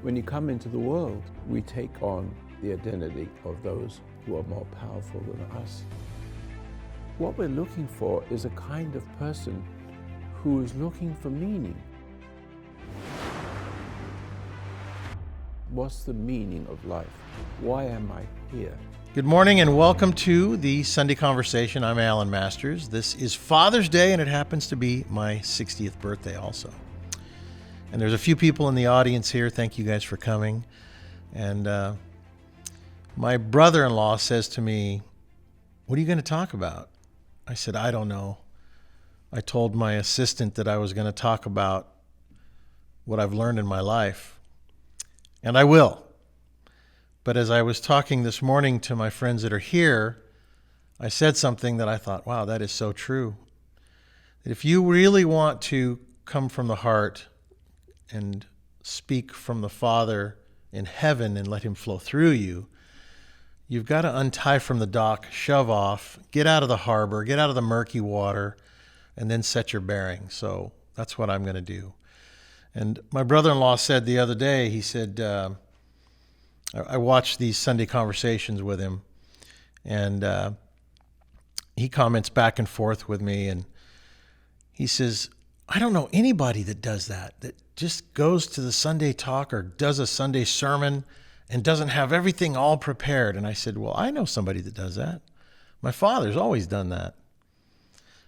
When you come into the world, we take on the identity of those who are more powerful than us. What we're looking for is a kind of person who is looking for meaning. What's the meaning of life? Why am I here? Good morning and welcome to the Sunday Conversation. I'm Alan Masters. This is Father's Day and it happens to be my 60th birthday also. And there's a few people in the audience here. Thank you guys for coming. And my brother-in-law says to me, "What are you going to talk about?" I said, "I don't know." I told my assistant that I was going to talk about what I've learned in my life. And I will. But as I was talking this morning to my friends that are here, I said something that I thought, wow, that is so true. That if you really want to come from the heart and speak from the Father in heaven and let him flow through you, you've got to untie from the dock, shove off, get out of the harbor, get out of the murky water, and then set your bearing. So that's what I'm going to do. And my brother-in-law said the other day, he said, I watched these Sunday Conversations with him, and he comments back and forth with me, and he says, "I don't know anybody that does that just goes to the Sunday talk or does a Sunday sermon and doesn't have everything all prepared." And I said, well, I know somebody that does that. My father's always done that.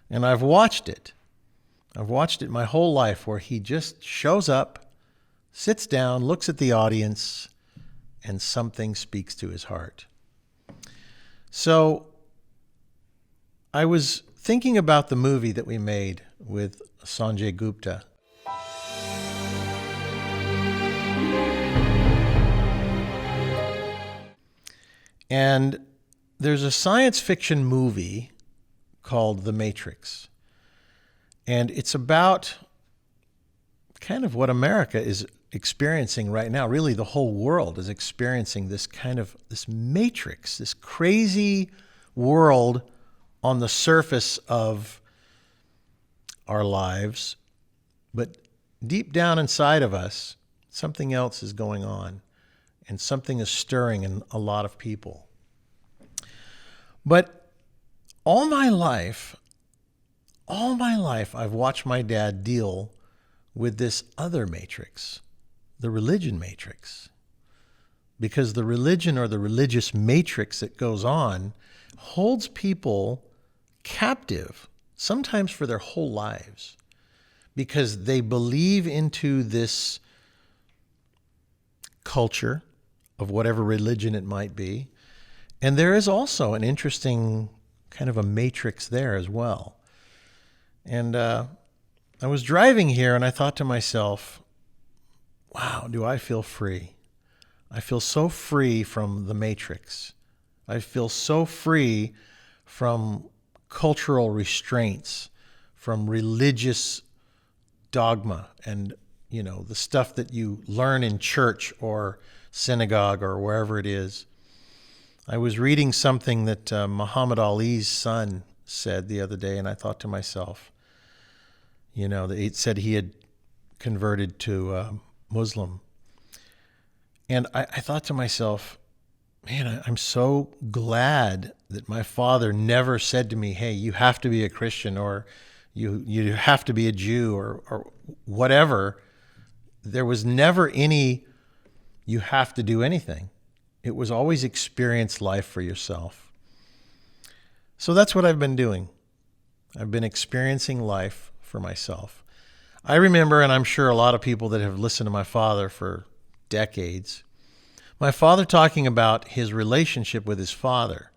And I've watched it. I've watched it my whole life where he just shows up, sits down, looks at the audience, and something speaks to his heart. So I was thinking about the movie that we made with Sanjay Gupta. And there's a science fiction movie called The Matrix. And it's about kind of what America is experiencing right now. Really, the whole world is experiencing this matrix, this crazy world on the surface of our lives. But deep down inside of us, something else is going on, and something is stirring in a lot of people. But all my life, I've watched my dad deal with this other matrix, the religion matrix. Because the religion or the religious matrix that goes on holds people captive, sometimes for their whole lives, because they believe into this culture of whatever religion it might be. And there is also an interesting kind of a matrix there as well. And I was driving here and I thought to myself, wow, do I feel free? I feel so free from the matrix. I feel so free from cultural restraints, from religious dogma and, the stuff that you learn in church or synagogue or wherever it is. I was reading something that Muhammad Ali's son said the other day, and I thought to myself, it said he had converted to Muslim. And I thought to myself, man, I'm so glad that my father never said to me, hey, you have to be a Christian or you have to be a Jew or whatever. There was never any, you have to do anything. It was always experience life for yourself. So that's what I've been doing. I've been experiencing life for myself. I remember, and I'm sure a lot of people that have listened to my father for decades, my father talking about his relationship with his father.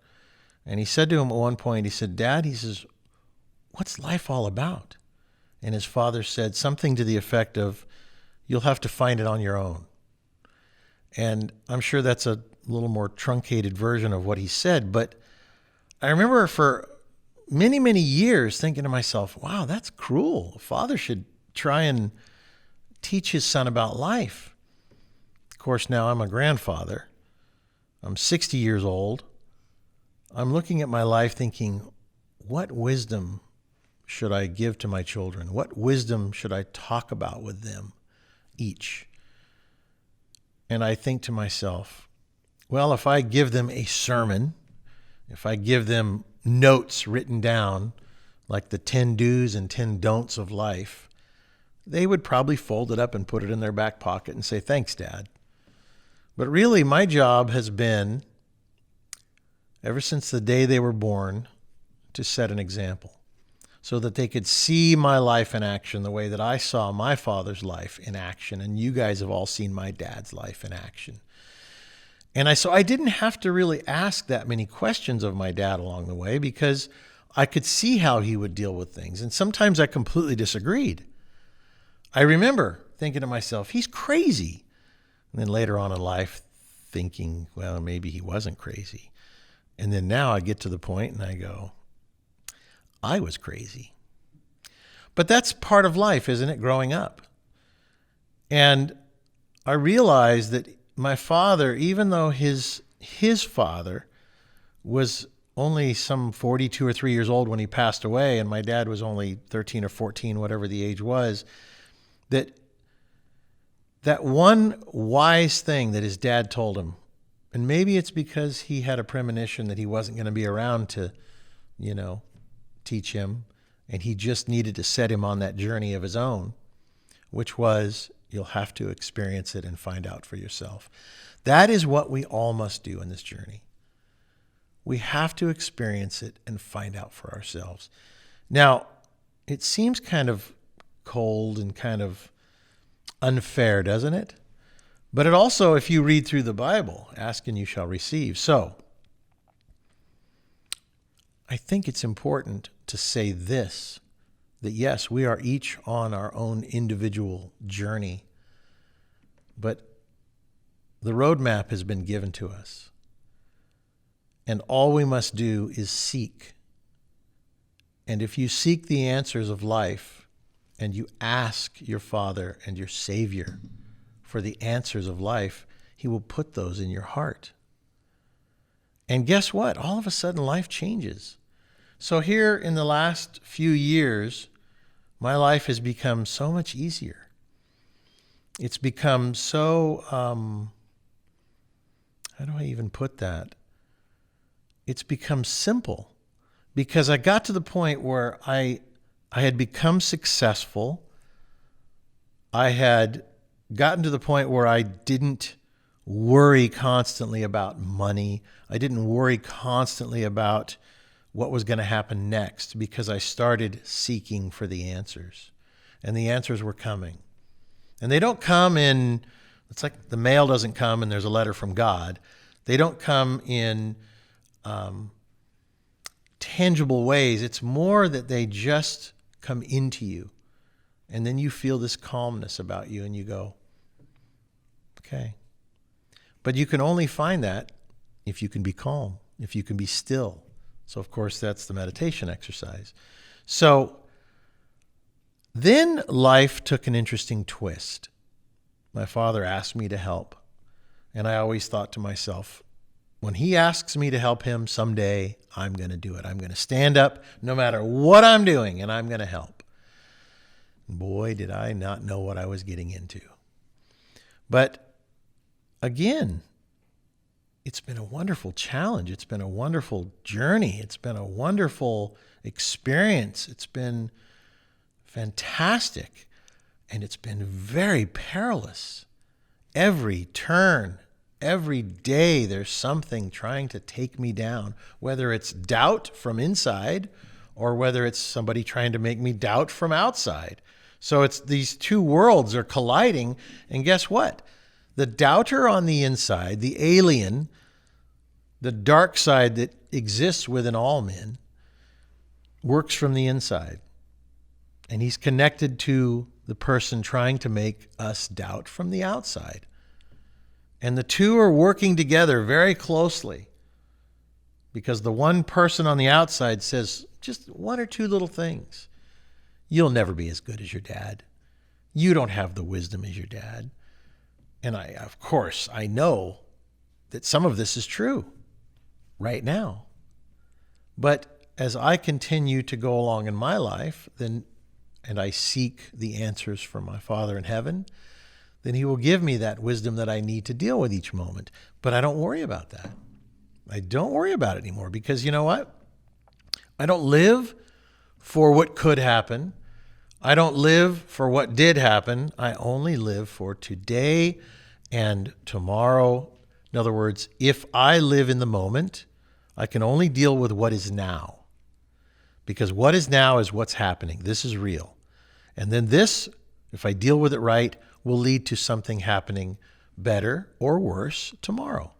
And he said to him at one point, he said, "Dad," he says, "what's life all about?" And his father said something to the effect of, "You'll have to find it on your own." And I'm sure that's a little more truncated version of what he said, but I remember for many, many years thinking to myself, wow, that's cruel. A father should try and teach his son about life. Of course, now I'm a grandfather. I'm 60 years old. I'm looking at my life thinking, what wisdom should I give to my children? What wisdom should I talk about with them each? and I think to myself, well, if I give them a sermon, if I give them notes written down, like the 10 do's and 10 don'ts of life, they would probably fold it up and put it in their back pocket and say, thanks, Dad. But really, my job has been, ever since the day they were born, to set an example so that they could see my life in action the way that I saw my father's life in action. And you guys have all seen my dad's life in action. And so I didn't have to really ask that many questions of my dad along the way because I could see how he would deal with things. And sometimes I completely disagreed. I remember thinking to myself, he's crazy. And then later on in life, thinking, well, maybe he wasn't crazy. And then now I get to the point and I go, I was crazy. But that's part of life, isn't it? Growing up. And I realized that my father, even though his father was only some 42 or 3 years old when he passed away, and my dad was only 13 or 14, whatever the age was, that one wise thing that his dad told him, and maybe it's because he had a premonition that he wasn't going to be around to, teach him, and he just needed to set him on that journey of his own, which was, you'll have to experience it and find out for yourself. That is what we all must do in this journey. We have to experience it and find out for ourselves. Now, it seems kind of cold and kind of unfair, doesn't it? But it also, if you read through the Bible, ask and you shall receive. So, I think it's important to say this, that yes, we are each on our own individual journey, but the roadmap has been given to us. And all we must do is seek. And if you seek the answers of life and you ask your Father and your Savior for the answers of life, He will put those in your heart. And guess what? All of a sudden, life changes. So here in the last few years, my life has become so much easier. It's become so, how do I even put that? It's become simple because I got to the point where I had become successful. I had gotten to the point where I didn't worry constantly about money. I didn't worry constantly about what was going to happen next because I started seeking for the answers. And the answers were coming. And they don't come in, it's like the mail doesn't come and there's a letter from God. They don't come in tangible ways. It's more that they just come into you. And then you feel this calmness about you and you go, okay. But you can only find that if you can be calm, if you can be still. So, of course, that's the meditation exercise. So then life took an interesting twist. My father asked me to help. And I always thought to myself, when he asks me to help him someday, I'm going to do it. I'm going to stand up no matter what I'm doing, and I'm going to help. Boy, did I not know what I was getting into. But again, it's been a wonderful challenge. It's been a wonderful journey. It's been a wonderful experience. It's been fantastic. And it's been very perilous. Every turn, every day, there's something trying to take me down, whether it's doubt from inside or whether it's somebody trying to make me doubt from outside. So it's these two worlds are colliding. And guess what? The doubter on the inside, the alien, the dark side that exists within all men, works from the inside. And he's connected to the person trying to make us doubt from the outside. And the two are working together very closely because the one person on the outside says just one or two little things. You'll never be as good as your dad. You don't have the wisdom as your dad. And of course, I know that some of this is true right now. But as I continue to go along in my life, and I seek the answers from my Father in heaven, then he will give me that wisdom that I need to deal with each moment. But I don't worry about that. I don't worry about it anymore because you know what? I don't live for what could happen. I don't live for what did happen. I only live for today and tomorrow. In other words, if I live in the moment, I can only deal with what is now. Because what is now is what's happening. This is real. And then this, if I deal with it right, will lead to something happening better or worse tomorrow.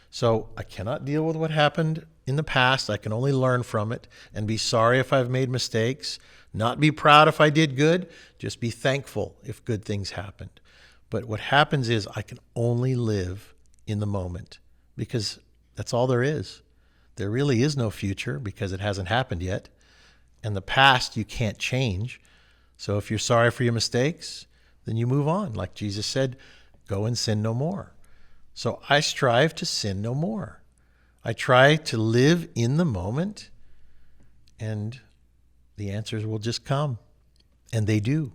So I cannot deal with what happened in the past. I can only learn from it and be sorry if I've made mistakes, not be proud if I did good, just be thankful if good things happened. But what happens is I can only live in the moment because that's all there is. There really is no future because it hasn't happened yet. And the past you can't change. So if you're sorry for your mistakes, then you move on. Like Jesus said, go and sin no more. So I strive to sin no more. I try to live in the moment, and the answers will just come. And they do.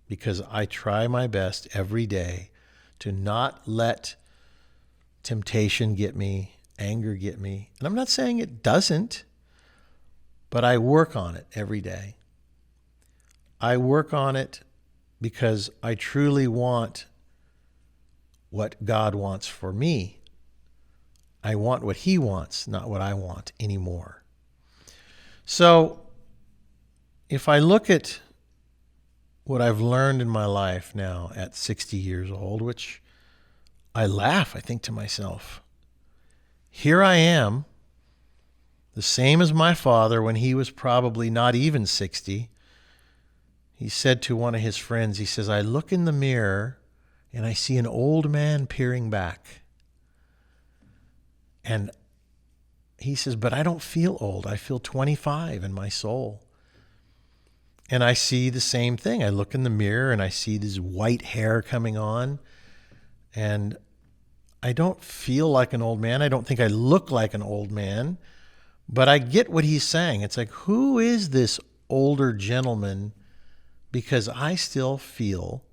Because I try my best every day to not let temptation get me, anger get me. And I'm not saying it doesn't, but I work on it every day. I work on it because I truly want what God wants for me. I want what he wants, not what I want anymore. So if I look at what I've learned in my life now at 60 years old, which I laugh, I think to myself, here I am, the same as my father when he was probably not even 60. He said to one of his friends, he says, I look in the mirror and I see an old man peering back. And he says, but I don't feel old. I feel 25 in my soul. And I see the same thing. I look in the mirror and I see this white hair coming on. And I don't feel like an old man. I don't think I look like an old man. But I get what he's saying. It's like, who is this older gentleman? Because I still feel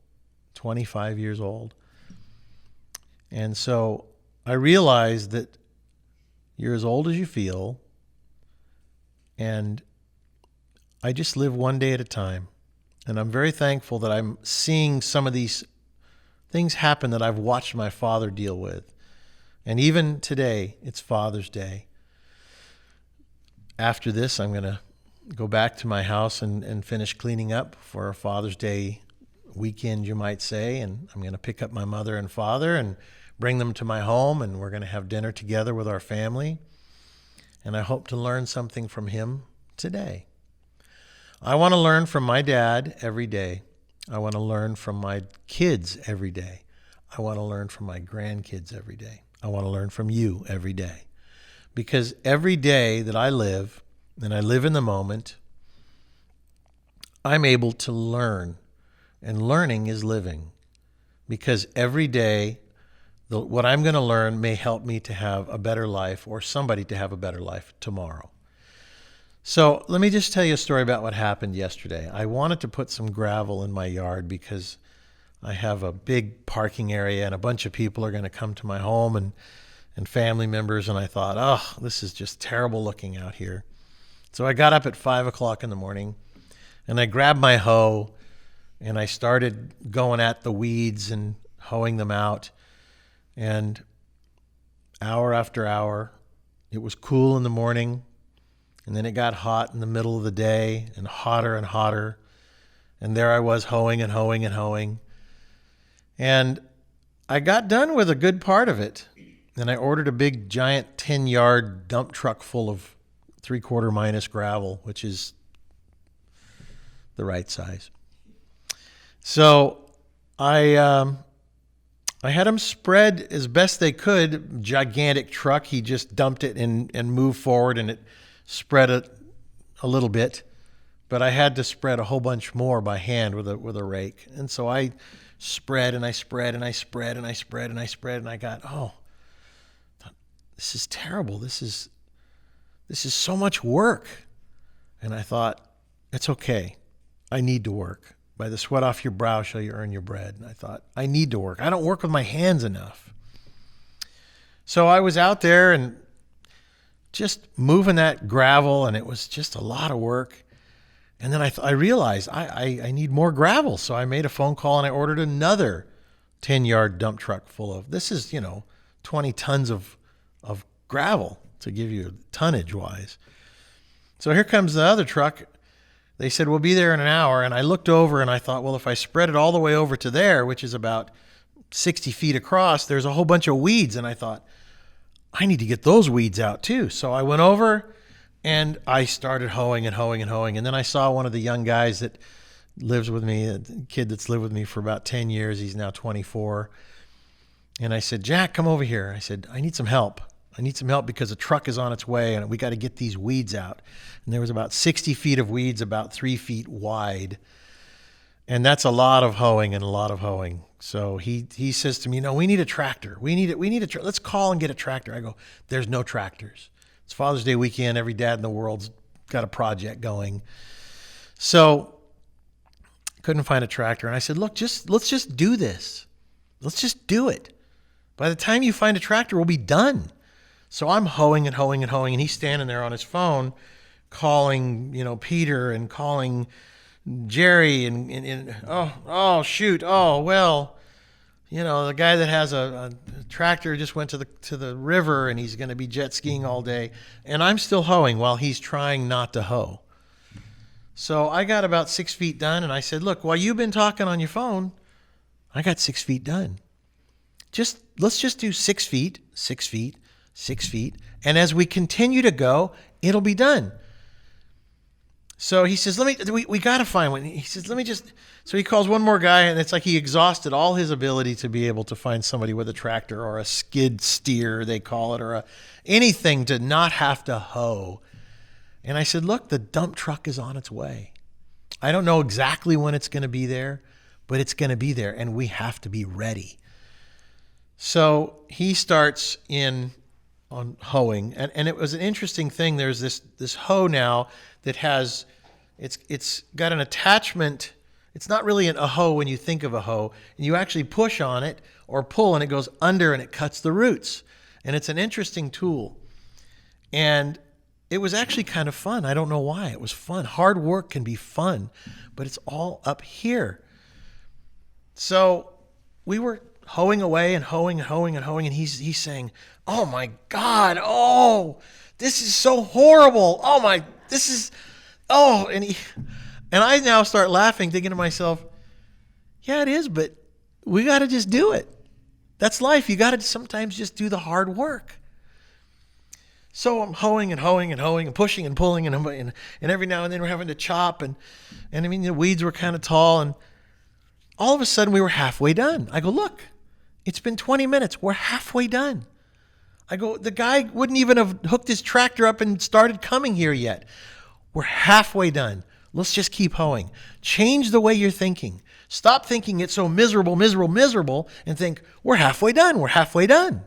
25 years old. And so I realize that you're as old as you feel. And I just live one day at a time. And I'm very thankful that I'm seeing some of these things happen that I've watched my father deal with. And even today, it's Father's Day. After this, I'm going to go back to my house and finish cleaning up for Father's Day weekend, you might say. And I'm going to pick up my mother and father and bring them to my home. And we're going to have dinner together with our family. And I hope to learn something from him today. I want to learn from my dad every day. I want to learn from my kids every day. I want to learn from my grandkids every day. I want to learn from you every day. Because every day that I live, and I live in the moment, I'm able to learn. And learning is living. Because every day, what I'm going to learn may help me to have a better life or somebody to have a better life tomorrow. So let me just tell you a story about what happened yesterday. I wanted to put some gravel in my yard because I have a big parking area and a bunch of people are going to come to my home and family members. And I thought, oh, this is just terrible looking out here. So I got up at 5 o'clock in the morning and I grabbed my hoe and I started going at the weeds and hoeing them out. And hour after hour, it was cool in the morning. And then it got hot in the middle of the day and hotter and hotter. And there I was hoeing and hoeing and hoeing. And I got done with a good part of it. And I ordered a big giant 10-yard dump truck full of 3/4 minus gravel, which is the right size. So I had them spread as best they could. Gigantic truck. He just dumped it and moved forward and it spread it a little bit, but I had to spread a whole bunch more by hand with a rake. And so I spread and I spread and I spread and I spread and I spread and I got, oh, this is terrible. This is so much work. And I thought, it's okay. I need to work. By the sweat off your brow shall you earn your bread. And I thought, I need to work. I don't work with my hands enough. So I was out there and just moving that gravel, and it was just a lot of work. And then I realized I need more gravel. So I made a phone call and I ordered another 10-yard dump truck full of, this is, 20 tons of gravel to give you tonnage wise. So here comes the other truck. They said, we'll be there in an hour. And I looked over and I thought, well, if I spread it all the way over to there, which is about 60 feet across, there's a whole bunch of weeds. And I thought, I need to get those weeds out too. So I went over and I started hoeing and hoeing and hoeing. And then I saw one of the young guys that lives with me, a kid that's lived with me for about 10 years. He's now 24. And I said, Jack, come over here. I said, I need some help. I need some help because a truck is on its way and we got to get these weeds out. And there was about 60 feet of weeds, about 3 feet wide. And that's a lot of hoeing and a lot of hoeing. So he says to me, no, we need a tractor. Let's call and get a tractor. I go, there's no tractors. It's Father's Day weekend. Every dad in the world's got a project going. So couldn't find a tractor. And I said, look, let's just do this. Let's just do it. By the time you find a tractor, we'll be done. So I'm hoeing and hoeing and hoeing, and he's standing there on his phone calling, Peter and calling Jerry and shoot. Oh, well, the guy that has a tractor just went to the river and he's going to be jet skiing all day. And I'm still hoeing while he's trying not to hoe. So I got about 6 feet done, and I said, look, while you've been talking on your phone, I got 6 feet done. Let's just do 6 feet, 6 feet, 6 feet. And as we continue to go, it'll be done. So he says, we got to find one. He says, so he calls one more guy, and it's like he exhausted all his ability to be able to find somebody with a tractor or a skid steer, they call it, or anything to not have to hoe. And I said, look, the dump truck is on its way. I don't know exactly when it's going to be there, but it's going to be there, and we have to be ready. So he starts on hoeing, and it was an interesting thing. There's this hoe now that has, it's got an attachment. It's not really a hoe when you think of a hoe. And you actually push on it or pull, and it goes under and it cuts the roots. And it's an interesting tool. And it was actually kind of fun. I don't know why. It was fun. Hard work can be fun, but it's all up here. So we were hoeing away and hoeing and hoeing and hoeing, and he's saying, oh my God, oh, this is so horrible. And I now start laughing, thinking to myself, yeah, it is, but we got to just do it. That's life. You got to sometimes just do the hard work. So I'm hoeing and hoeing and hoeing and pushing and pulling and every now and then we're having to chop and I mean, the weeds were kind of tall, and all of a sudden we were halfway done. I go, look, it's been 20 minutes. We're halfway done. I go, the guy wouldn't even have hooked his tractor up and started coming here yet. We're halfway done. Let's just keep hoeing. Change the way you're thinking. Stop thinking it's so miserable, miserable, miserable, and think, we're halfway done. We're halfway done.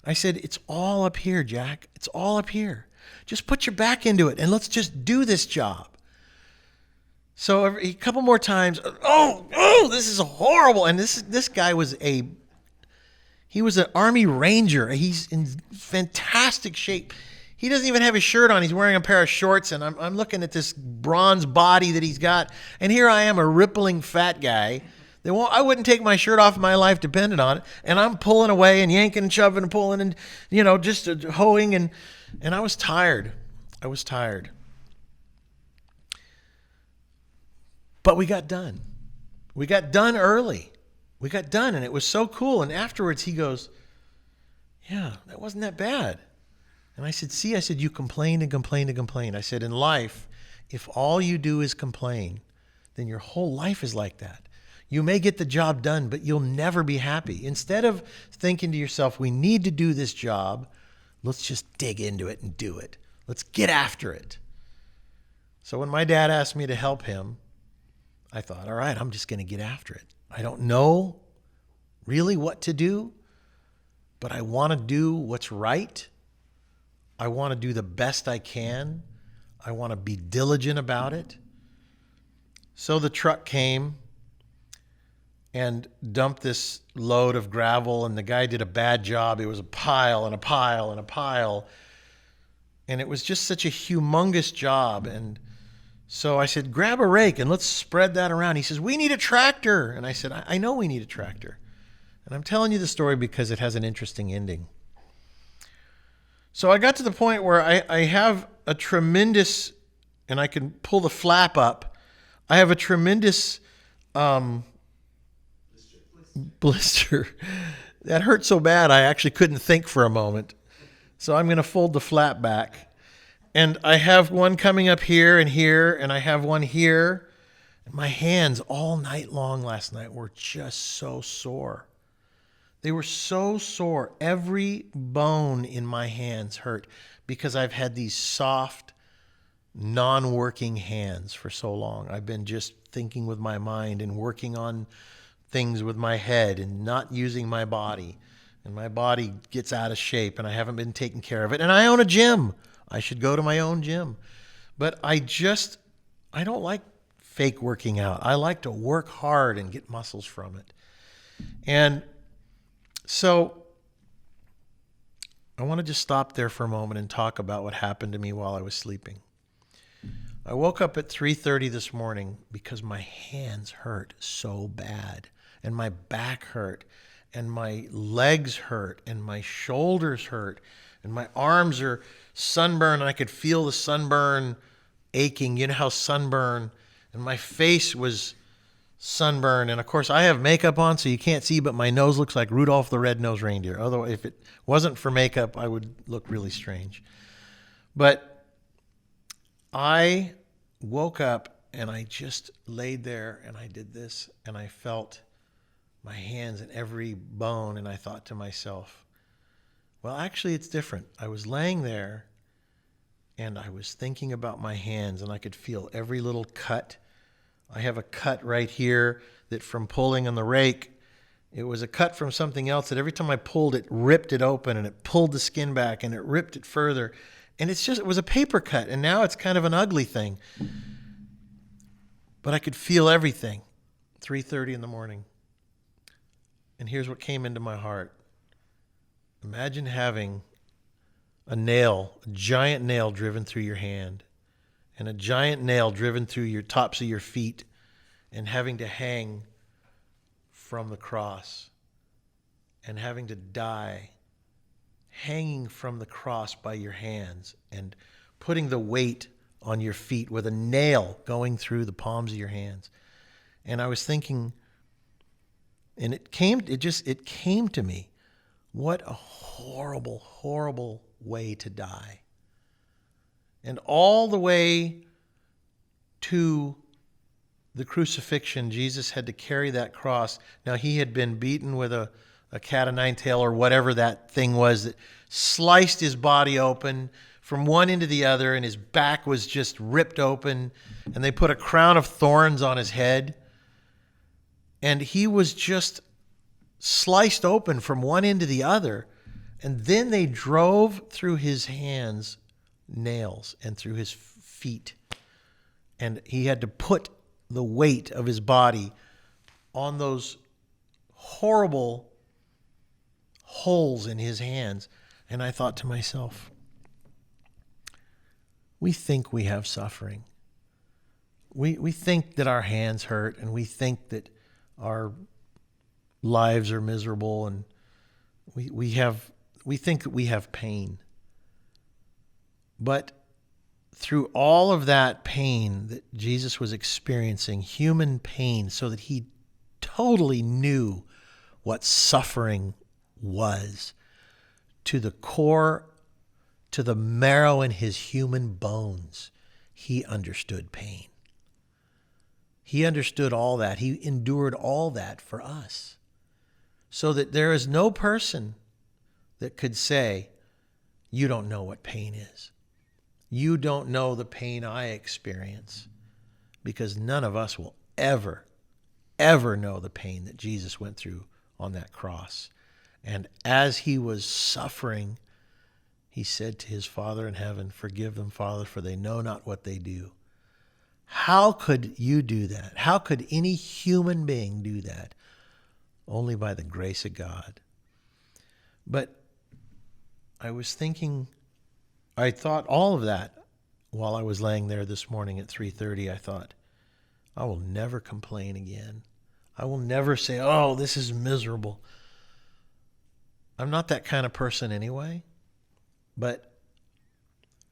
I said, it's all up here, Jack. It's all up here. Just put your back into it and let's just do this job. So a couple more times, this is horrible. And this guy was he was an Army Ranger. He's in fantastic shape. He doesn't even have his shirt on. He's wearing a pair of shorts, and I'm looking at this bronze body that he's got. And here I am, a rippling fat guy. I wouldn't take my shirt off if my life depended on it. And I'm pulling away and yanking and shoving and pulling and, just hoeing. And I was tired. But we got done. We got done early. We got done, and it was so cool. And afterwards he goes, yeah, that wasn't that bad. And I said, you complained and complained and complained. I said, in life, if all you do is complain, then your whole life is like that. You may get the job done, but you'll never be happy. Instead of thinking to yourself, we need to do this job, let's just dig into it and do it. Let's get after it. So when my dad asked me to help him, I thought, all right, I'm just going to get after it. I don't know really what to do, but I want to do what's right. I want to do the best I can. I want to be diligent about it. So the truck came and dumped this load of gravel, and the guy did a bad job. It was a pile and a pile and a pile. And it was just such a humongous job. And so I said, grab a rake and let's spread that around. He says, we need a tractor. And I said, I know we need a tractor. And I'm telling you the story because it has an interesting ending. So I got to the point where I have a tremendous, and I can pull the flap up, I have a tremendous blister. That hurt so bad I actually couldn't think for a moment. So I'm going to fold the flap back. And I have one coming up here, and I have one here. And my hands all night long last night were just so sore. They were so sore. Every bone in my hands hurt because I've had these soft, non-working hands for so long. I've been just thinking with my mind and working on things with my head and not using my body. And my body gets out of shape and I haven't been taking care of it. And I own a gym. I should go to my own gym. But I don't like fake working out. I like to work hard and get muscles from it. And so I want to just stop there for a moment and talk about what happened to me while I was sleeping. I woke up at 3:30 this morning because my hands hurt so bad, and my back hurt, and my legs hurt, and my shoulders hurt, and my arms are sunburned, and I could feel the sunburn aching. You know how sunburn, and my face was sunburned. And of course, I have makeup on, so you can't see, but my nose looks like Rudolph the Red-Nosed Reindeer. Although if it wasn't for makeup, I would look really strange. But I woke up and I just laid there and I did this and I felt my hands in every bone, and I thought to myself, well, actually it's different. I was laying there and I was thinking about my hands, and I could feel every little cut. I have a cut right here that from pulling on the rake, it was a cut from something else that every time I pulled it, ripped it open, and it pulled the skin back and it ripped it further. And it was a paper cut, and now it's kind of an ugly thing. But I could feel everything. 3:30 in the morning. And here's what came into my heart. Imagine having a giant nail driven through your hand, and a giant nail driven through your tops of your feet, and having to hang from the cross, and having to die hanging from the cross by your hands, and putting the weight on your feet with a nail going through the palms of your hands. And I was thinking, and it came to me, what a horrible, horrible way to die. And all the way to the crucifixion, Jesus had to carry that cross. Now, he had been beaten with a cat o' nine tail or whatever that thing was that sliced his body open from one end to the other, and his back was just ripped open, and they put a crown of thorns on his head, and he was just sliced open from one end to the other, and then they drove through his hands nails and through his feet, and he had to put the weight of his body on those horrible holes in his hands. And I thought to myself, we think we have suffering. We think that our hands hurt, and we think that our lives are miserable, and we think that we have pain. But through all of that pain that Jesus was experiencing, human pain, so that he totally knew what suffering was, to the core, to the marrow in his human bones, he understood pain. He understood all that. He endured all that for us, so that there is no person that could say, you don't know what pain is. You don't know the pain I experience, because none of us will ever know the pain that Jesus went through on that cross. And as he was suffering, he said to his Father in heaven, forgive them, Father, for they know not what they do. How could you do that? How could any human being do that? Only by the grace of God. But I thought all of that while I was laying there this morning at 3:30. I thought, I will never complain again. I will never say, oh, this is miserable. I'm not that kind of person anyway, but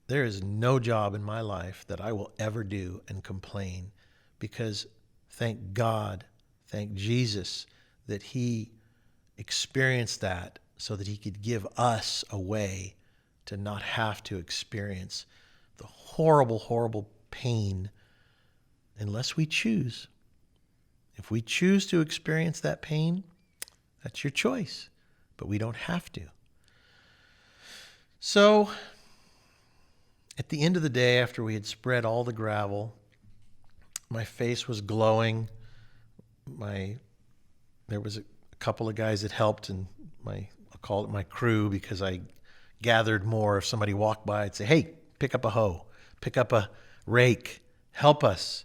there is no job in my life that I will ever do and complain, because thank God, thank Jesus that he experienced that so that he could give us a way to not have to experience the horrible, horrible pain unless we choose. If we choose to experience that pain, that's your choice, but we don't have to. So at the end of the day, after we had spread all the gravel, my face was glowing. There was a couple of guys that helped, and I'll call it my crew, because I gathered more. If somebody walked by, I'd say, hey, pick up a hoe, pick up a rake, help us.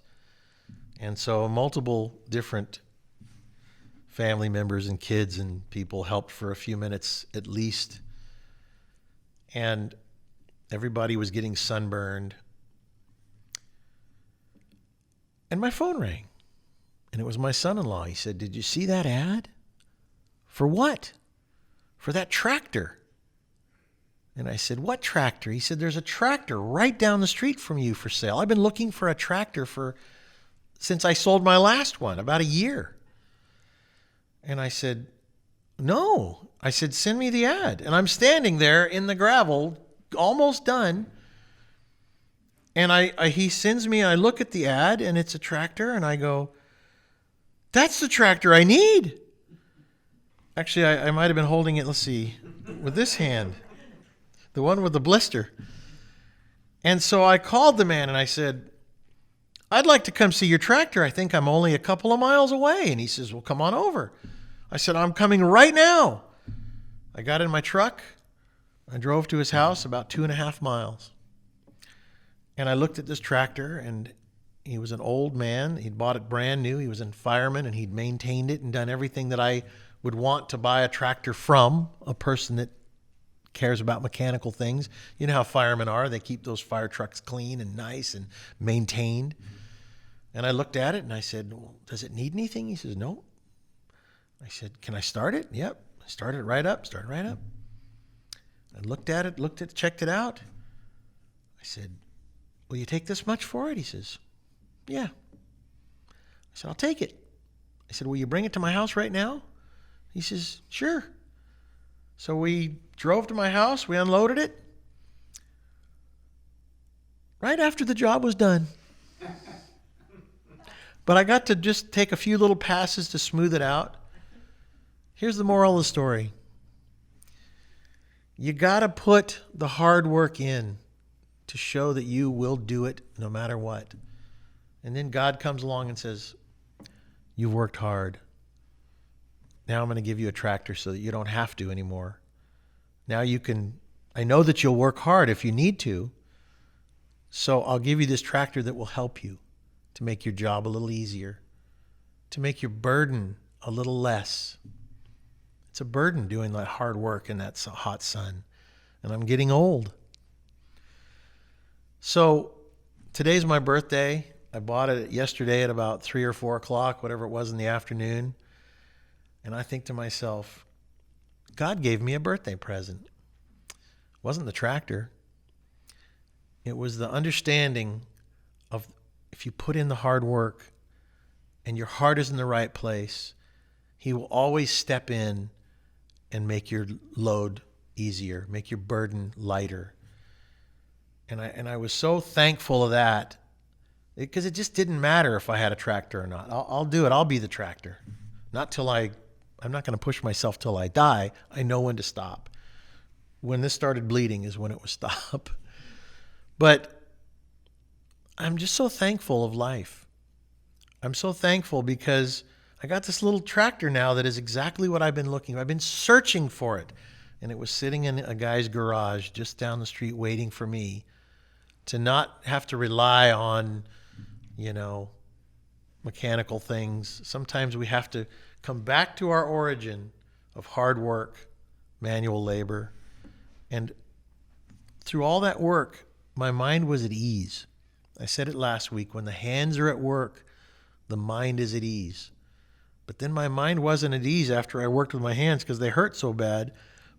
And so multiple different family members and kids and people helped for a few minutes at least. And everybody was getting sunburned. And my phone rang. And it was my son-in-law. He said, did you see that ad? For what? For that tractor. And I said, what tractor? He said, there's a tractor right down the street from you for sale. I've been looking for a tractor since I sold my last one, about a year. And I said, no. I said, send me the ad. And I'm standing there in the gravel, almost done. And he sends me, I look at the ad, and it's a tractor, and I go, that's the tractor I need. Actually, I might have been holding it, let's see, with this hand, the one with the blister. And so I called the man and I said, I'd like to come see your tractor. I think I'm only a couple of miles away. And he says, well, come on over. I said, I'm coming right now. I got in my truck. I drove to his house about 2.5 miles. And I looked at this tractor, and he was an old man. He'd bought it brand new. He was a fireman, and he'd maintained it and done everything that I would want to buy a tractor from, a person that cares about mechanical things. You know how firemen are. They keep those fire trucks clean and nice and maintained. And I looked at it and I said, well, does it need anything? He says, no. I said, can I start it? Yep. I started right up. I looked at it, checked it out. I said, will you take this much for it? He says, yeah. I said, I'll take it. I said, will you bring it to my house right now? He says, sure. So we drove to my house. We unloaded it. Right after the job was done. But I got to just take a few little passes to smooth it out. Here's the moral of the story. You got to put the hard work in to show that you will do it no matter what. And then God comes along and says, you've worked hard. Now I'm going to give you a tractor so that you don't have to anymore. Now you can, I know that you'll work hard if you need to. So I'll give you this tractor that will help you to make your job a little easier, to make your burden a little less. It's a burden doing that hard work in that hot sun. And I'm getting old. So today's my birthday. I bought it yesterday at about 3 or 4 o'clock, whatever it was in the afternoon. And I think to myself, God gave me a birthday present. It wasn't the tractor. It was the understanding of if you put in the hard work and your heart is in the right place, he will always step in and make your load easier, make your burden lighter. And I was so thankful of that, because it just didn't matter if I had a tractor or not. I'll do it. I'll be the tractor. I'm not going to push myself till I die. I know when to stop. When this started bleeding is when it was stop. But I'm just so thankful of life. I'm so thankful because I got this little tractor now that is exactly what I've been looking for. I've been searching for it. And it was sitting in a guy's garage just down the street waiting for me to not have to rely on, mechanical things. Sometimes we have to come back to our origin of hard work, manual labor. And through all that work, my mind was at ease. I said it last week, when the hands are at work, the mind is at ease. But then my mind wasn't at ease after I worked with my hands because they hurt so bad.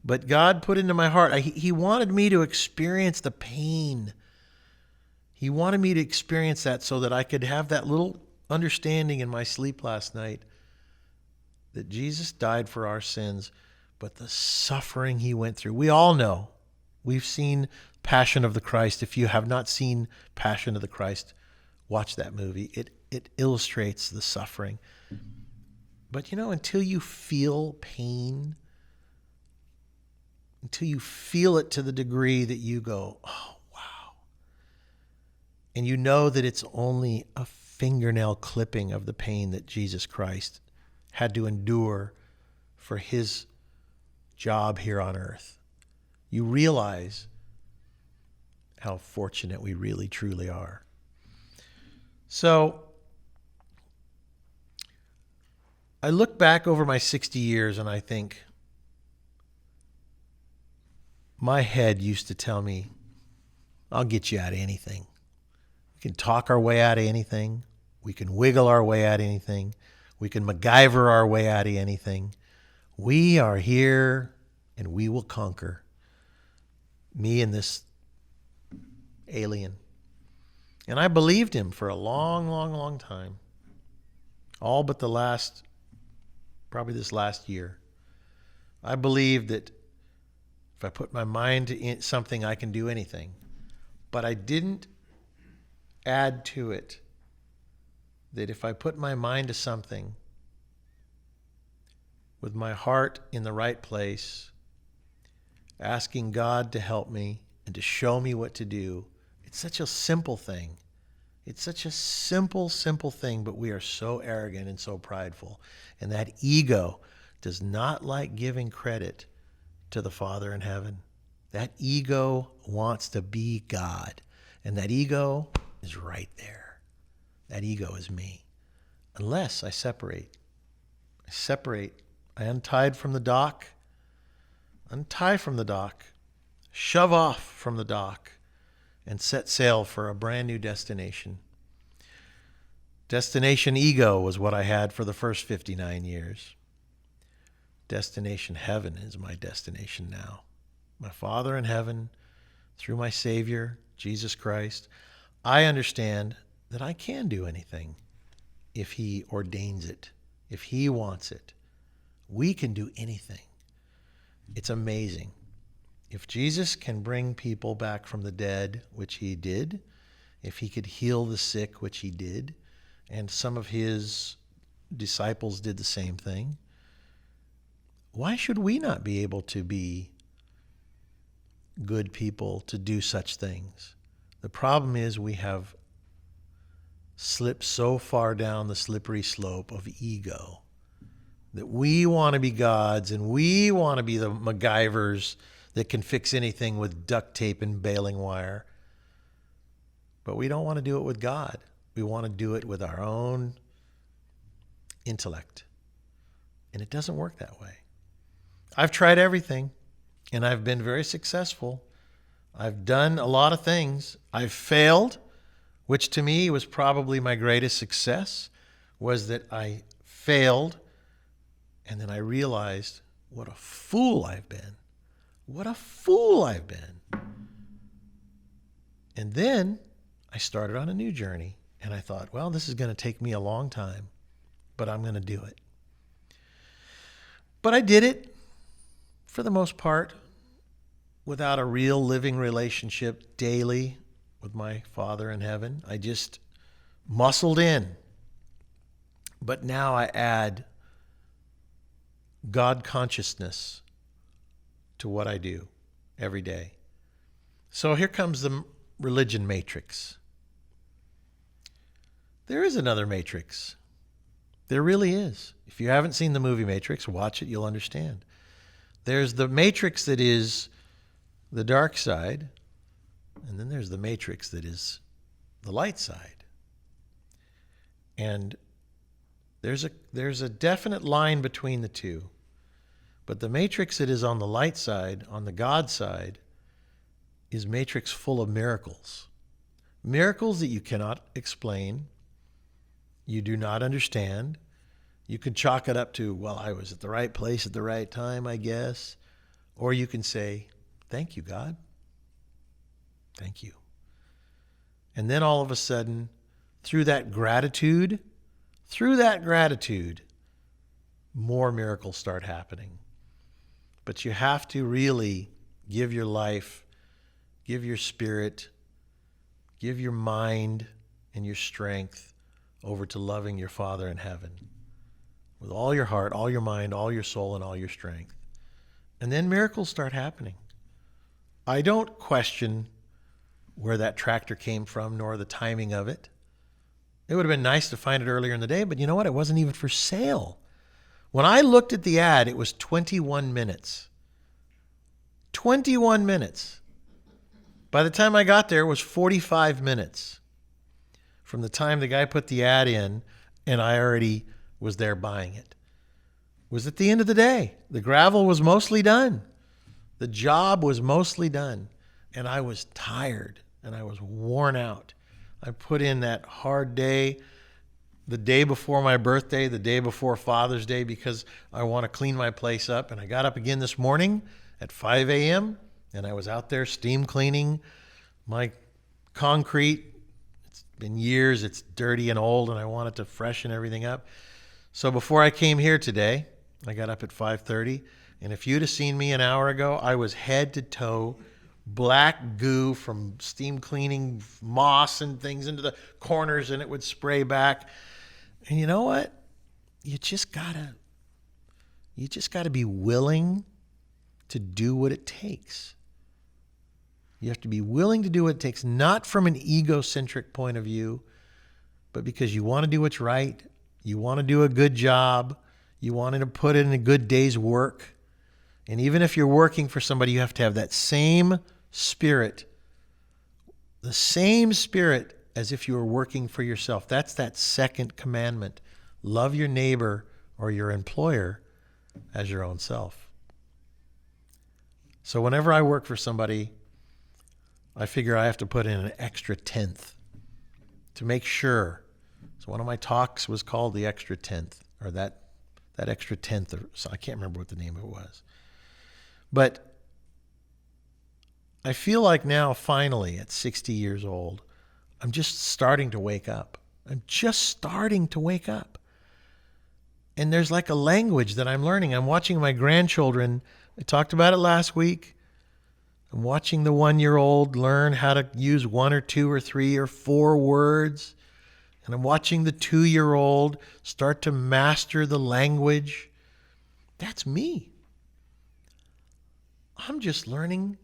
But God put into my heart, He wanted me to experience the pain. He wanted me to experience that so that I could have that little understanding in my sleep last night that Jesus died for our sins, but the suffering He went through. We all know. We've seen Passion of the Christ. If you have not seen Passion of the Christ, watch that movie. It illustrates the suffering. But until you feel pain, until you feel it to the degree that you go, oh, wow. And you know that it's only a fingernail clipping of the pain that Jesus Christ had to endure for His job here on earth. You realize how fortunate we really, truly are. So I look back over my 60 years and I think, my head used to tell me, I'll get you out of anything. We can talk our way out of anything. We can wiggle our way out of anything. We can MacGyver our way out of anything. We are here and we will conquer. Me and this alien. And I believed him for a long, long, long time. All but probably this last year. I believed that if I put my mind to something, I can do anything. But I didn't add to it that if I put my mind to something with my heart in the right place, asking God to help me and to show me what to do, it's such a simple thing. It's such a simple, simple thing, but we are so arrogant and so prideful. And that ego does not like giving credit to the Father in heaven. That ego wants to be God. And that ego is right there. That ego is me. Unless I separate. I untie from the dock, shove off from the dock, and set sail for a brand new destination. Destination ego was what I had for the first 59 years. Destination heaven is my destination now. My Father in heaven, through my Savior, Jesus Christ, I understand that I can do anything if He ordains it, if He wants it. We can do anything. It's amazing. If Jesus can bring people back from the dead, which He did, if He could heal the sick, which He did, and some of His disciples did the same thing, why should we not be able to be good people to do such things? The problem is we have slipped so far down the slippery slope of ego that we want to be gods and we want to be the MacGyvers that can fix anything with duct tape and baling wire. But we don't want to do it with God. We want to do it with our own intellect. And it doesn't work that way. I've tried everything, and I've been very successful. I've done a lot of things. I've failed, which to me was probably my greatest success, was that I failed, and then I realized what a fool I've been. What a fool I've been. And then I started on a new journey, and I thought, well, this is going to take me a long time, but I'm going to do it. But I did it, for the most part, without a real living relationship daily with my Father in heaven. I just muscled in. But now I add God consciousness to what I do every day. So here comes the religion matrix. There is another matrix. There really is. If you haven't seen the movie Matrix, watch it, you'll understand. There's the matrix that is the dark side, and then there's the matrix that is the light side. And there's a definite line between the two. But the matrix that is on the light side, on the God side, is matrix full of miracles. Miracles that you cannot explain, you do not understand. You can chalk it up to, well, I was at the right place at the right time, I guess. Or you can say, thank you, God. Thank you. And then all of a sudden, through that gratitude, more miracles start happening. But you have to really give your life, give your spirit, give your mind and your strength over to loving your Father in heaven with all your heart, all your mind, all your soul, and all your strength. And then miracles start happening. I don't question where that tractor came from, nor the timing of it. It would have been nice to find it earlier in the day, but you know what? It wasn't even for sale. When I looked at the ad, it was 21 minutes. 21 minutes. By the time I got there, it was 45 minutes from the time the guy put the ad in and I already was there buying it. It was at the end of the day. The gravel was mostly done. The job was mostly done. And I was tired and I was worn out. I put in that hard day, the day before my birthday, the day before Father's Day, because I want to clean my place up. And I got up again this morning at 5 a.m. and I was out there steam cleaning my concrete. It's been years, it's dirty and old, and I wanted to freshen everything up. So before I came here today, I got up at 5:30, and if you'd have seen me an hour ago, I was head to toe black goo from steam cleaning moss and things into the corners, and it would spray back. And you know what? You just gotta be willing to do what it takes. You have to be willing to do what it takes, not from an egocentric point of view, but because you want to do what's right. You want to do a good job. You want to put in a good day's work. And even if you're working for somebody, you have to have that same spirit, the same spirit as if you were working for yourself. That's that second commandment. Love your neighbor or your employer as your own self. So whenever I work for somebody, I figure I have to put in an extra tenth to make sure. So one of my talks was called the extra tenth, or that extra tenth. I can't remember what the name of it was. But I feel like now, finally, at 60 years old, I'm just starting to wake up. I'm just starting to wake up. And there's like a language that I'm learning. I'm watching my grandchildren. I talked about it last week. I'm watching the 1-year-old learn how to use 1 or 2 or 3 or 4 words. And I'm watching the 2-year-old start to master the language. That's me. I'm just learning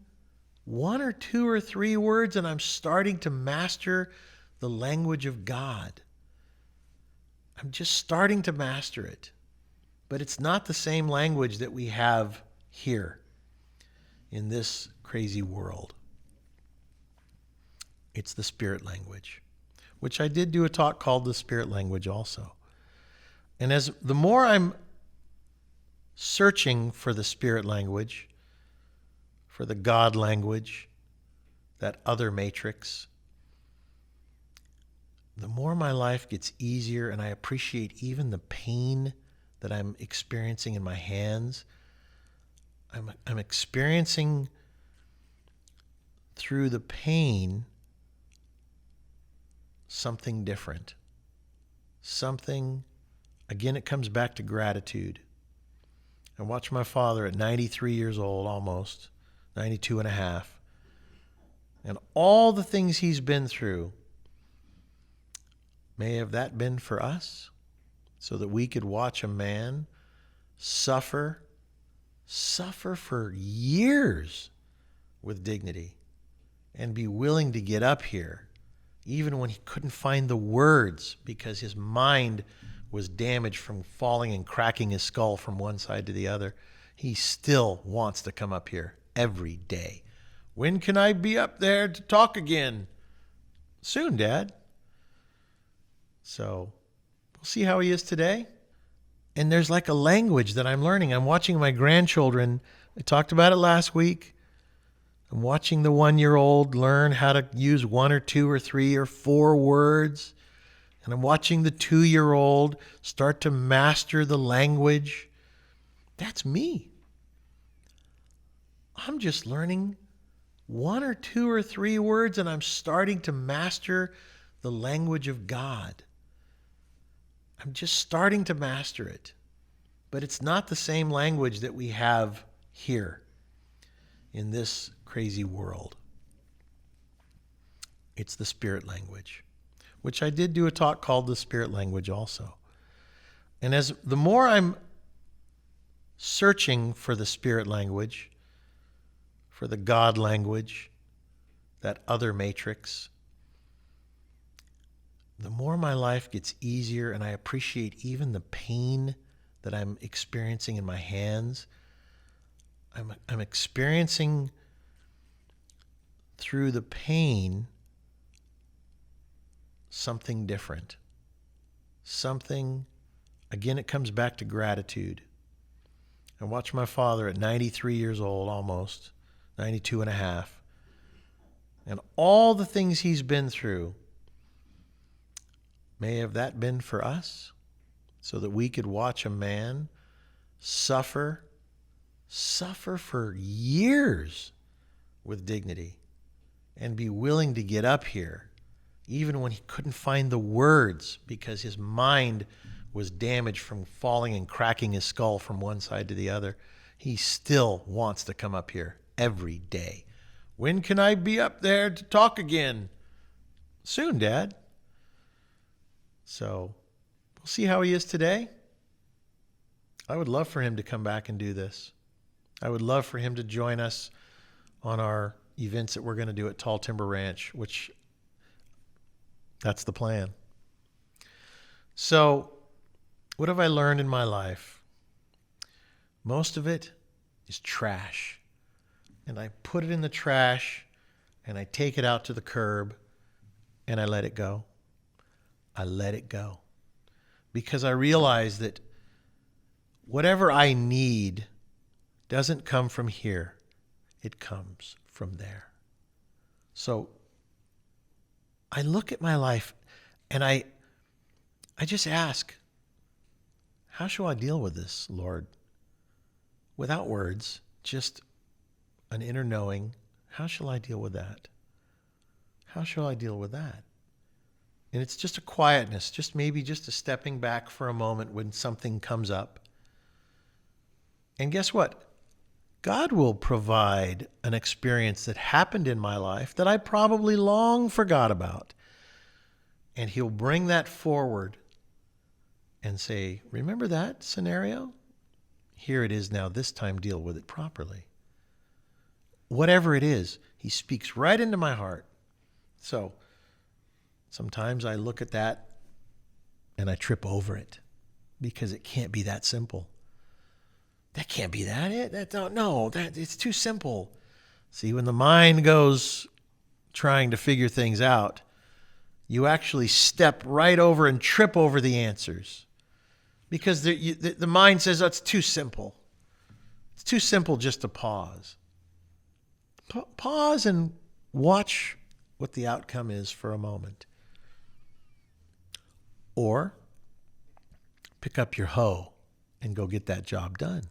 1 or 2 or 3 words, and I'm starting to master the language of God. I'm just starting to master it. But it's not the same language that we have here in this crazy world. It's the spirit language, which I did do a talk called The Spirit Language also. And as the more I'm searching for the spirit language, for the God language, that other matrix, the more my life gets easier and I appreciate even the pain that I'm experiencing in my hands. I'm experiencing through the pain something different. Something, again, it comes back to gratitude. I watched my father at 93 years old, almost, 92 and a half. And all the things he's been through, may have that been for us, so that we could watch a man suffer for years with dignity and be willing to get up here, even when he couldn't find the words because his mind was damaged from falling and cracking his skull from one side to the other. He still wants to come up here every day. When can I be up there to talk again? Soon, Dad. So We'll see how he is today. And there's like a language that I'm learning. I'm watching my grandchildren. I talked about it last week. I'm watching the 1-year-old learn how to use 1 or 2 or 3 or 4 words. And I'm watching the 2-year-old start to master the language. That's me. I'm just learning 1 or 2 or 3 words, and I'm starting to master the language of God. I'm just starting to master it. But it's not the same language that we have here in this crazy world. It's the spirit language, which I did do a talk called The Spirit Language also. And as the more I'm searching for the spirit language, for the God language, that other matrix, the more my life gets easier and I appreciate even the pain that I'm experiencing in my hands. I'm experiencing through the pain something different. Something, again, it comes back to gratitude. I watched my father at 93 years old, almost, 92 and a half, and all the things he's been through. May have that been for us, so that we could watch a man suffer for years with dignity and be willing to get up here, even when he couldn't find the words because his mind was damaged from falling and cracking his skull from one side to the other. He still wants to come up here every day. When can I be up there to talk again? Soon, Dad. So we'll see how he is today. I would love for him to come back and do this. I would love for him to join us on our events that we're going to do at Tall Timber Ranch, which that's the plan. So what have I learned in my life? Most of it is trash. And I put it in the trash and I take it out to the curb and I let it go. I let it go. Because I realize that whatever I need doesn't come from here. It comes from there. So I look at my life and I just ask, how shall I deal with this, Lord? Without words, just an inner knowing. How shall I deal with that? How shall I deal with that? And it's just a quietness, just maybe just a stepping back for a moment when something comes up. And guess what? God will provide an experience that happened in my life that I probably long forgot about. And he'll bring that forward and say, remember that scenario? Here it is now. This time, deal with it properly. Whatever it is, he speaks right into my heart. So sometimes I look at that and I trip over it because it can't be that simple. That can't be that. It's too simple. See, when the mind goes trying to figure things out, you actually step right over and trip over the answers because the mind says, oh, it's too simple. It's too simple just to pause. Pause and watch what the outcome is for a moment. Or pick up your hoe and go get that job done.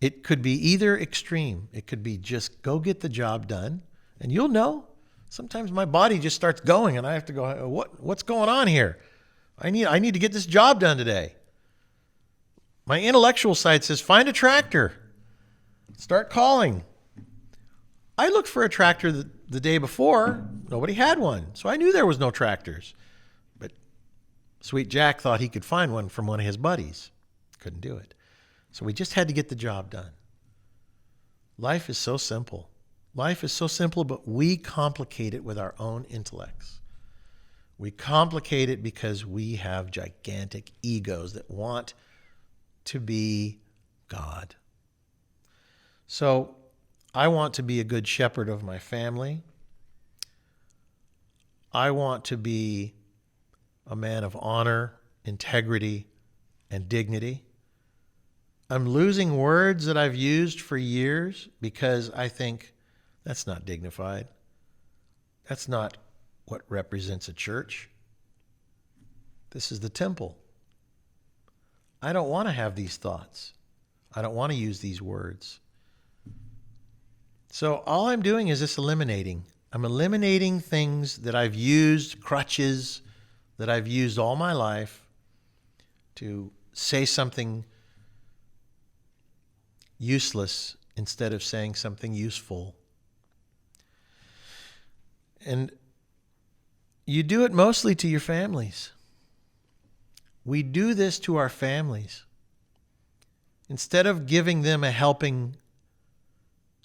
It could be either extreme. It could be just go get the job done, and you'll know. Sometimes my body just starts going, and I have to go, what's going on here? I need to get this job done today. My intellectual side says, find a tractor. Start calling. I looked for a tractor the day before. Nobody had one, so I knew there was no tractors. But Sweet Jack thought he could find one from one of his buddies. Couldn't do it. So we just had to get the job done. Life is so simple. Life is so simple, but we complicate it with our own intellects. We complicate it because we have gigantic egos that want to be God. So I want to be a good shepherd of my family. I want to be a man of honor, integrity, and dignity. I'm losing words that I've used for years because I think that's not dignified. That's not what represents a church. This is the temple. I don't want to have these thoughts. I don't want to use these words. So all I'm doing is just eliminating. I'm eliminating things that I've used, crutches that I've used all my life to say something useless instead of saying something useful. And you do it mostly to your families. We do this to our families. Instead of giving them a helping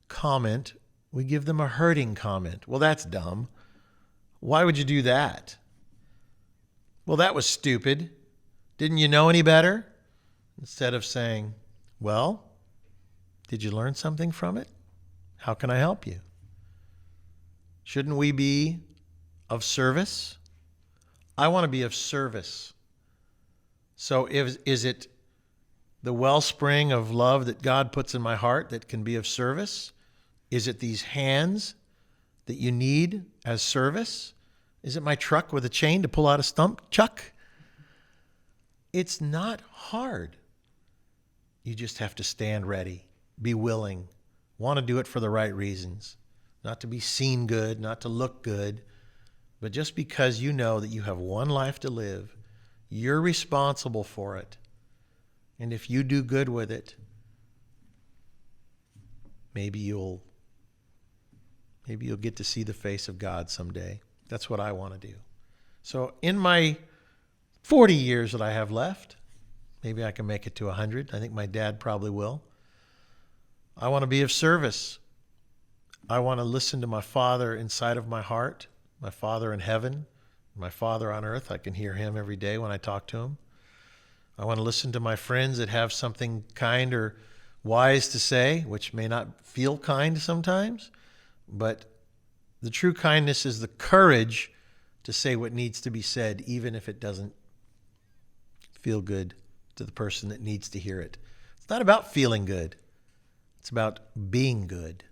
comment, we give them a hurting comment. Well, that's dumb. Why would you do that? Well, that was stupid. Didn't you know any better? Instead of saying, well, did you learn something from it? How can I help you? Shouldn't we be of service? I want to be of service. So is it the wellspring of love that God puts in my heart that can be of service? Is it these hands that you need as service? Is it my truck with a chain to pull out a stump chuck? It's not hard. You just have to stand ready, be willing, want to do it for the right reasons, not to be seen good, not to look good, but just because you know that you have one life to live, you're responsible for it. And if you do good with it, maybe you'll get to see the face of God someday. That's what I want to do. So in my 40 years that I have left, maybe I can make it to 100. I think my dad probably will. I want to be of service. I want to listen to my Father inside of my heart, my Father in heaven, my Father on earth. I can hear him every day when I talk to him. I want to listen to my friends that have something kind or wise to say, which may not feel kind sometimes, but the true kindness is the courage to say what needs to be said, even if it doesn't feel good to the person that needs to hear it. It's not about feeling good. It's about being good.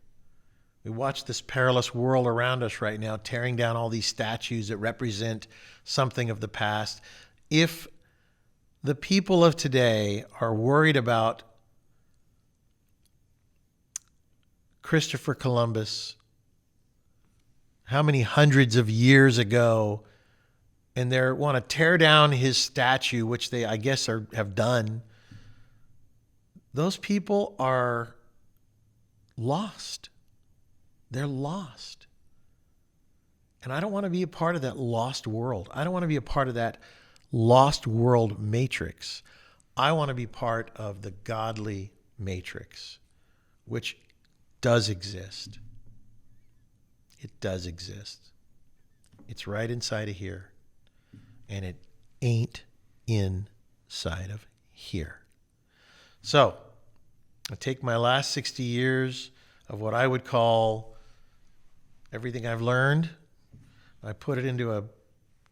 We watch this perilous world around us right now, tearing down all these statues that represent something of the past. If the people of today are worried about Christopher Columbus, how many hundreds of years ago, and they want to tear down his statue, which they, I guess, have done, those people are lost. They're lost. And I don't want to be a part of that lost world. I don't want to be a part of that lost world matrix. I want to be part of the godly matrix, which does exist. It does exist. It's right inside of here. And it ain't inside of here. So, I take my last 60 years of what I would call everything I've learned. I put it into a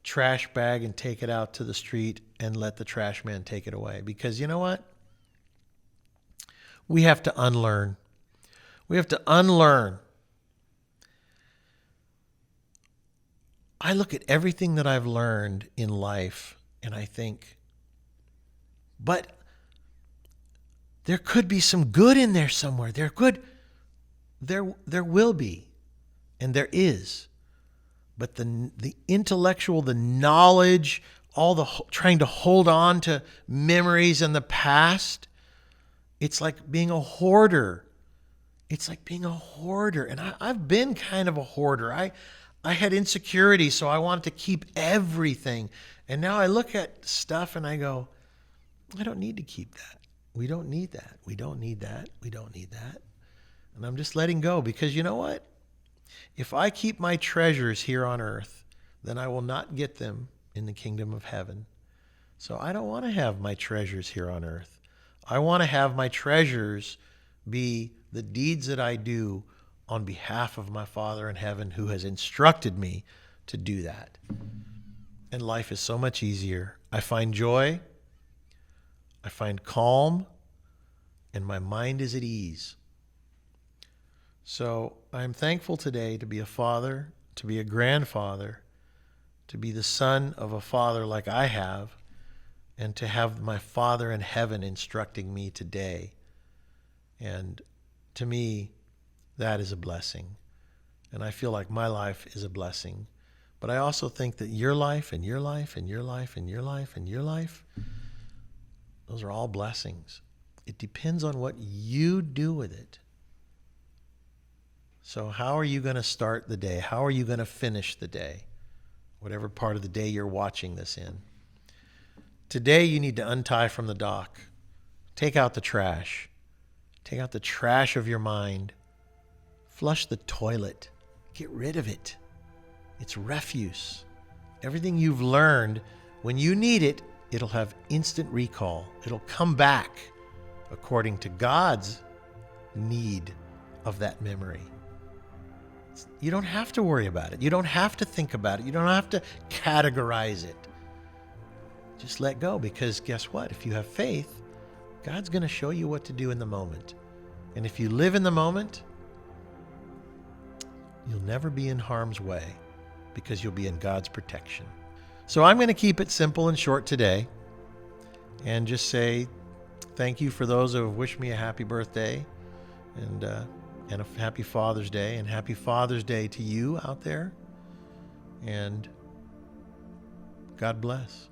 trash bag and take it out to the street and let the trash man take it away. Because you know what? We have to unlearn. We have to unlearn. I look at everything that I've learned in life and I think, but there could be some good in there somewhere. There will be, and there is. But the intellectual, the knowledge, all the trying to hold on to memories in the past, it's like being a hoarder. It's like being a hoarder. And I've been kind of a hoarder. I had insecurity, so I wanted to keep everything. And now I look at stuff and I go, I don't need to keep that. We don't need that. We don't need that. We don't need that. And I'm just letting go because you know what? If I keep my treasures here on earth, then I will not get them in the kingdom of heaven. So I don't want to have my treasures here on earth. I want to have my treasures be the deeds that I do on behalf of my Father in heaven who has instructed me to do that. and life is so much easier. I find joy, I find calm, and my mind is at ease. So I'm thankful today to be a father, to be a grandfather, to be the son of a father like I have, and to have my Father in heaven instructing me today. And to me, that is a blessing. And I feel like my life is a blessing. But I also think that your life and your life and your life and your life and your life, those are all blessings. It depends on what you do with it. So how are you going to start the day? How are you going to finish the day? Whatever part of the day you're watching this in. Today you need to untie from the dock. Take out the trash. Take out the trash of your mind. Flush the toilet. Get rid of it. It's refuse. Everything you've learned, when you need it, it'll have instant recall. It'll come back according to God's need of that memory. You don't have to worry about it. You don't have to think about it. You don't have to categorize it. Just let go, because guess what? If you have faith, God's going to show you what to do in the moment. And if you live in the moment, you'll never be in harm's way because you'll be in God's protection. So I'm going to keep it simple and short today and just say thank you for those who have wished me a happy birthday and a happy Father's Day, and happy Father's Day to you out there. And God bless.